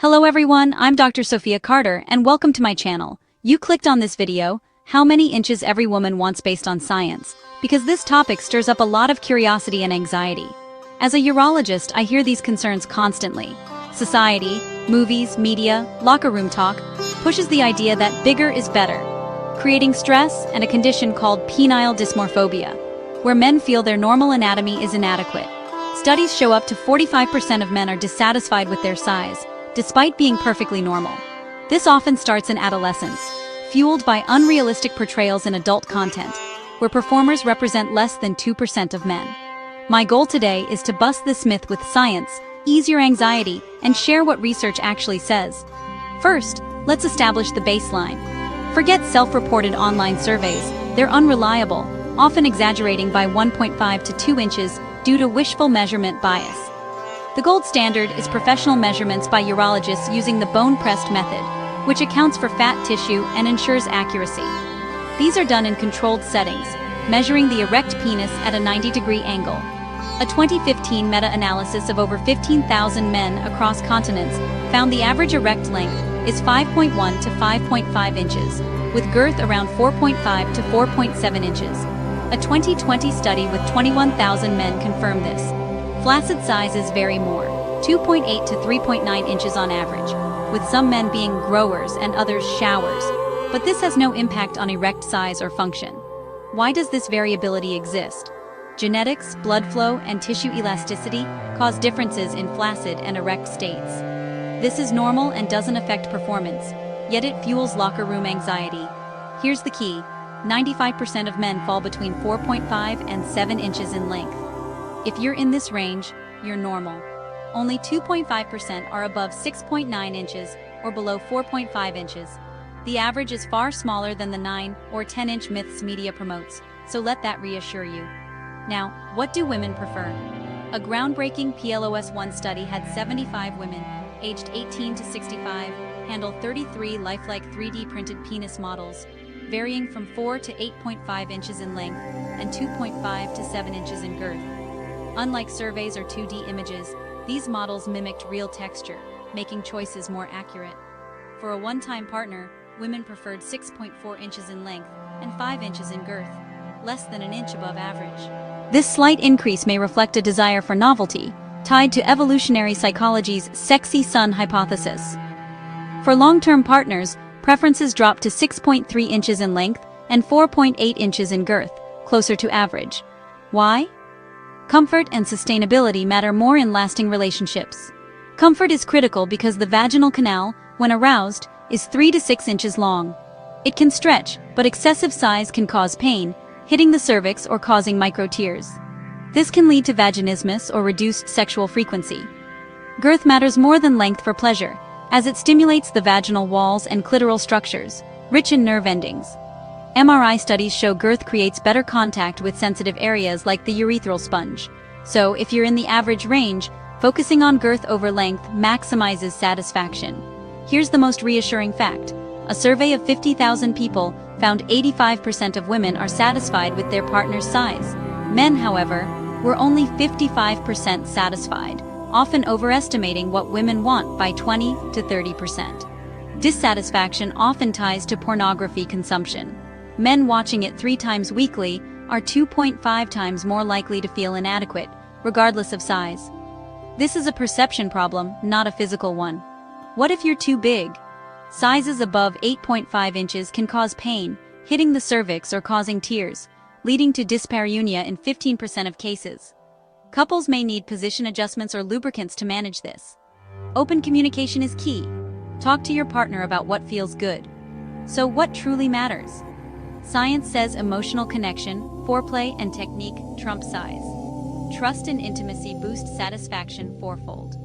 Hello everyone, I'm Dr. Sophia Carter and welcome to my channel. You clicked on this video, how many inches every woman wants based on science, because this topic stirs up a lot of curiosity and anxiety. As a urologist, I hear these concerns constantly. Society, movies, media, locker room talk pushes the idea that bigger is better, creating stress and a condition called penile dysmorphobia, where men feel their normal anatomy is inadequate. Studies show up to 45% of men are dissatisfied with their size, despite being perfectly normal. This often starts in adolescence, fueled by unrealistic portrayals in adult content, where performers represent less than 2% of men. My goal today is to bust this myth with science, ease your anxiety, and share what research actually says. First, let's establish the baseline. Forget self-reported online surveys. They're unreliable, often exaggerating by 1.5 to 2 inches due to wishful measurement bias. The gold standard is professional measurements by urologists using the bone-pressed method, which accounts for fat tissue and ensures accuracy. These are done in controlled settings, measuring the erect penis at a 90-degree angle. A 2015 meta-analysis of over 15,000 men across continents found the average erect length is 5.1 to 5.5 inches, with girth around 4.5 to 4.7 inches. A 2020 study with 21,000 men confirmed this. Flaccid sizes vary more, 2.8 to 3.9 inches on average, with some men being growers and others showers, but this has no impact on erect size or function. Why does this variability exist? Genetics, blood flow, and tissue elasticity cause differences in flaccid and erect states. This is normal and doesn't affect performance, yet it fuels locker room anxiety. Here's the key: 95% of men fall between 4.5 and 7 inches in length. If you're in this range, you're normal. Only 2.5% are above 6.9 inches or below 4.5 inches. The average is far smaller than the 9 or 10-inch myths media promotes, so let that reassure you. Now, what do women prefer? A groundbreaking PLoS One study had 75 women, aged 18 to 65, handle 33 lifelike 3D printed penis models, varying from 4 to 8.5 inches in length and 2.5 to 7 inches in girth. Unlike surveys or 2D images, these models mimicked real texture, making choices more accurate. For a one-time partner, women preferred 6.4 inches in length and 5 inches in girth, less than an inch above average. This slight increase may reflect a desire for novelty, tied to evolutionary psychology's sexy son hypothesis. For long-term partners, preferences drop to 6.3 inches in length and 4.8 inches in girth, closer to average. Why? Comfort and sustainability matter more in lasting relationships. Comfort is critical because the vaginal canal, when aroused, is 3 to 6 inches long. It can stretch, but excessive size can cause pain, hitting the cervix or causing micro-tears. This can lead to vaginismus or reduced sexual frequency. Girth matters more than length for pleasure, as it stimulates the vaginal walls and clitoral structures, rich in nerve endings. MRI studies show girth creates better contact with sensitive areas like the urethral sponge. So, if you're in the average range, focusing on girth over length maximizes satisfaction. Here's the most reassuring fact. A survey of 50,000 people found 85% of women are satisfied with their partner's size. Men, however, were only 55% satisfied, often overestimating what women want by 20 to 30%. Dissatisfaction often ties to pornography consumption. Men watching it 3 times weekly are 2.5 times more likely to feel inadequate, regardless of size. This is a perception problem, not a physical one. What if you're too big? Sizes above 8.5 inches can cause pain, hitting the cervix or causing tears, leading to dyspareunia in 15% of cases. Couples may need position adjustments or lubricants to manage this. Open communication is key. Talk to your partner about what feels good. So what truly matters? Science says emotional connection, foreplay, and technique trump size. Trust and intimacy boost satisfaction fourfold.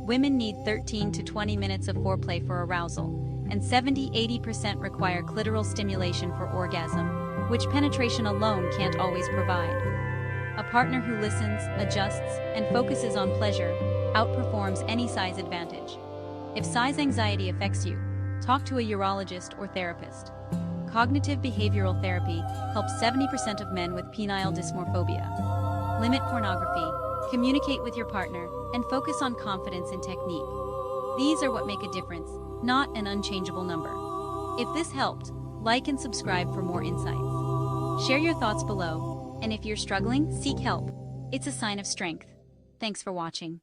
Women need 13 to 20 minutes of foreplay for arousal, and 70–80% require clitoral stimulation for orgasm, which penetration alone can't always provide. A partner who listens, adjusts, and focuses on pleasure outperforms any size advantage. If size anxiety affects you, talk to a urologist or therapist. Cognitive behavioral therapy helps 70% of men with penile dysmorphobia. Limit pornography, communicate with your partner, and focus on confidence and technique. These are what make a difference, not an unchangeable number. If this helped, like and subscribe for more insights. Share your thoughts below, and if you're struggling, seek help. It's a sign of strength. Thanks for watching.